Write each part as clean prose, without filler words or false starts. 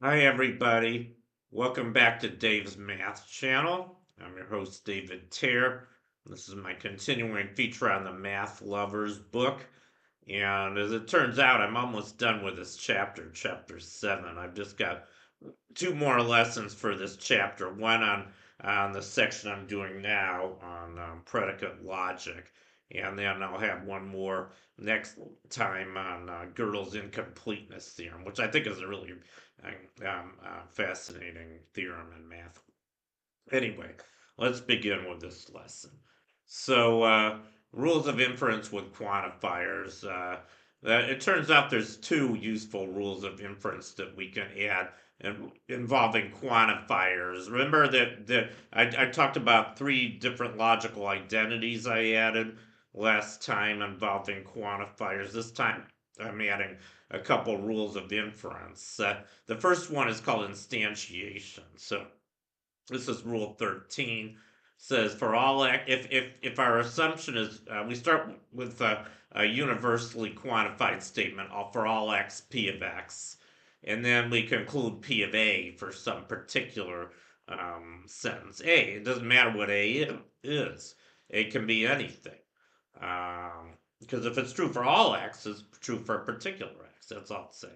Hi, everybody. Welcome back to Dave's Math Channel. I'm your host, David Tear. This is my continuing feature on the Math Lovers book. And as it turns out, I'm almost done with this chapter, chapter 7. I've just got two more lessons for this chapter. One on the section I'm doing now on predicate logic. And then I'll have one more next time on Gödel's incompleteness theorem, which I think is a really fascinating theorem in math. Anyway, let's begin with this lesson. So, rules of inference with quantifiers. It turns out there's two useful rules of inference that we can add involving quantifiers. Remember that I talked about three different logical identities I added last time involving quantifiers. This time I'm adding a couple rules of inference. The first one is called instantiation. So this is rule 13, says for all if our assumption is we start with a universally quantified statement for all x p of x, and then we conclude p of a for some particular sentence a. It doesn't matter what a is. It can be anything, because if it's true for all x, it's true for a particular x. That's all it's saying.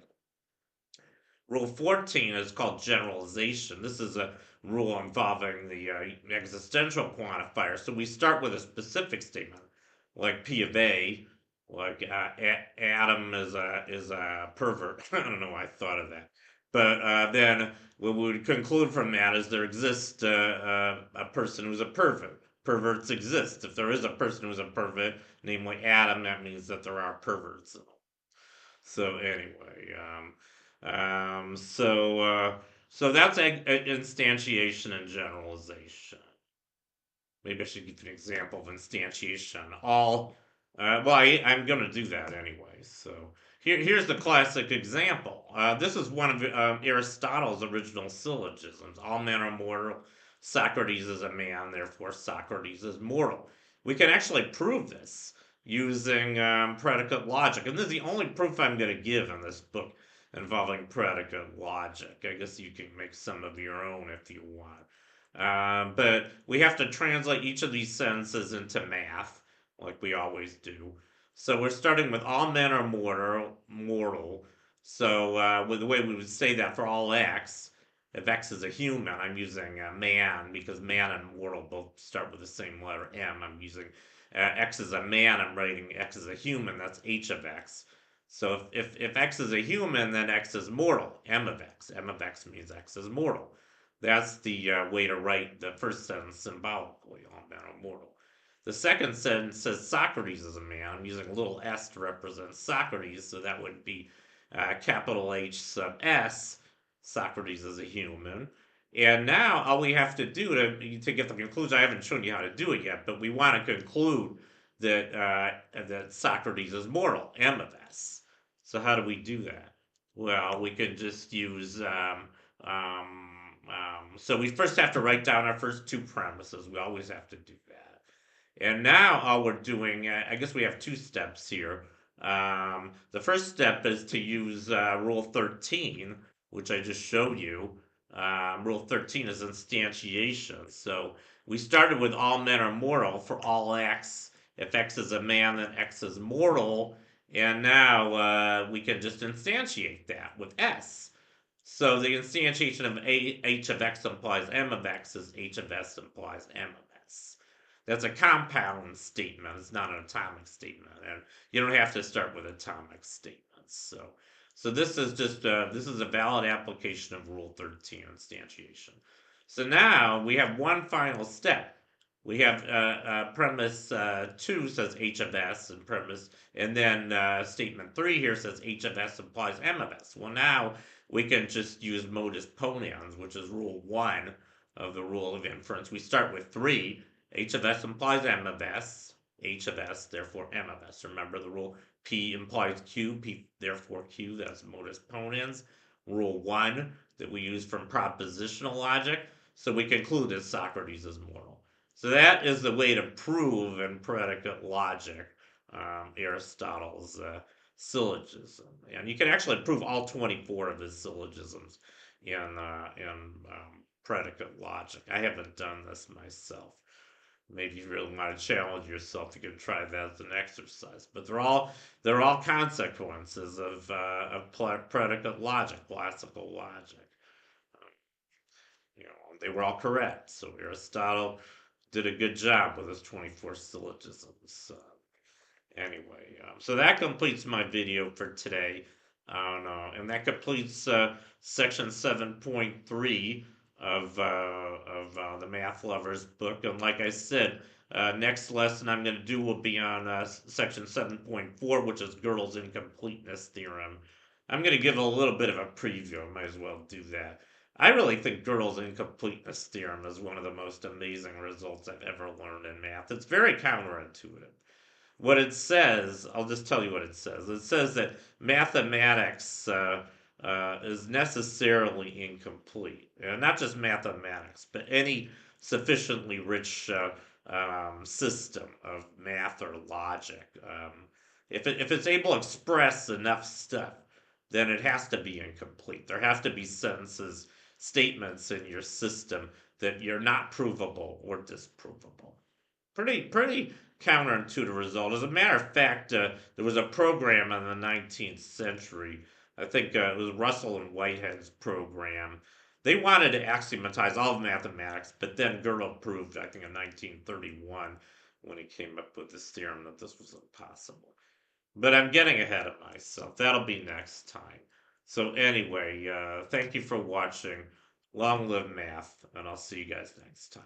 Rule 14 is called generalization. This is a rule involving the existential quantifier. So we start with a specific statement, like P of A, like Adam is a pervert. I don't know why I thought of that. But then what we would conclude from that is there exists a person who's a pervert. Perverts exist. If there is a person who's a pervert, namely Adam, that means that there are perverts. So anyway, um, so uh, so that's instantiation and generalization. Maybe I should give an example of instantiation. I'm going to do that anyway. So here's the classic example. This is one of Aristotle's original syllogisms. All men are mortal. Socrates is a man, therefore Socrates is mortal. We can actually prove this using predicate logic. And this is the only proof I'm going to give in this book involving predicate logic. I guess you can make some of your own if you want. But we have to translate each of these sentences into math, like we always do. So we're starting with all men are mortal. So with the way we would say that for all x, if x is a human, I'm using man because man and mortal both start with the same letter m. I'm using x is a man, I'm writing x is a human, that's h of x. So if x is a human, then x is mortal, m of x. M of x means x is mortal. That's the way to write the first sentence symbolically, all men are mortal. The second sentence says Socrates is a man. I'm using a little s to represent Socrates, so that would be capital H sub s. Socrates is a human. And now all we have to do to get the conclusion, I haven't shown you how to do it yet, but we want to conclude that Socrates is mortal, m of s. So how do we do that? Well, we could just use so we first have to write down our first two premises. We always have to do that. And now all we're doing, I guess we have two steps here. The first step is to use Rule 13, which I just showed you. Rule 13 is instantiation. So we started with all men are mortal for all x. If x is a man, then x is mortal. And now we can just instantiate that with s. So the instantiation of h of x implies m of x is h of s implies m of s. That's a compound statement. It's not an atomic statement, and you don't have to start with atomic statements. So this is just this is a valid application of Rule 13 instantiation. So now we have one final step. We have premise 2 says h of s, and then statement 3 here says h of s implies m of s. Well, now we can just use modus ponens, which is rule 1 of the rule of inference. We start with 3. H of s implies m of s. H of s, therefore m of s. Remember the rule P implies Q, P therefore Q. That's modus ponens. Rule 1 that we use from propositional logic. So we conclude that Socrates is mortal. So that is the way to prove in predicate logic Aristotle's syllogism, and you can actually prove all 24 of his syllogisms in predicate logic. I haven't done this myself. Maybe you really want to challenge yourself, you can try that as an exercise. But they're all consequences of predicate logic, classical logic. Um, they were all correct. So Aristotle did a good job with his 24 syllogisms. Anyway, so that completes my video for today. And that completes section 7.3 of the Math Lovers book. And like I said, next lesson I'm going to do will be on section 7.4, which is Gödel's incompleteness theorem. I'm going to give a little bit of a preview. I might as well do that. I really think Gödel's incompleteness theorem is one of the most amazing results I've ever learned in math. It's very counterintuitive. What it says, I'll just tell you what it says. It says that mathematics is necessarily incomplete. Not just mathematics, but any sufficiently rich system of math or logic. If it's able to express enough stuff, then it has to be incomplete. There have to be sentences, statements in your system that you're not provable or disprovable. Pretty counterintuitive result. As a matter of fact, there was a program in the 19th century. I think it was Russell and Whitehead's program. They wanted to axiomatize all of mathematics, but then Gödel proved, I think, in 1931, when he came up with this theorem, that this was impossible. But I'm getting ahead of myself. That'll be next time. So anyway, thank you for watching. Long live math, and I'll see you guys next time.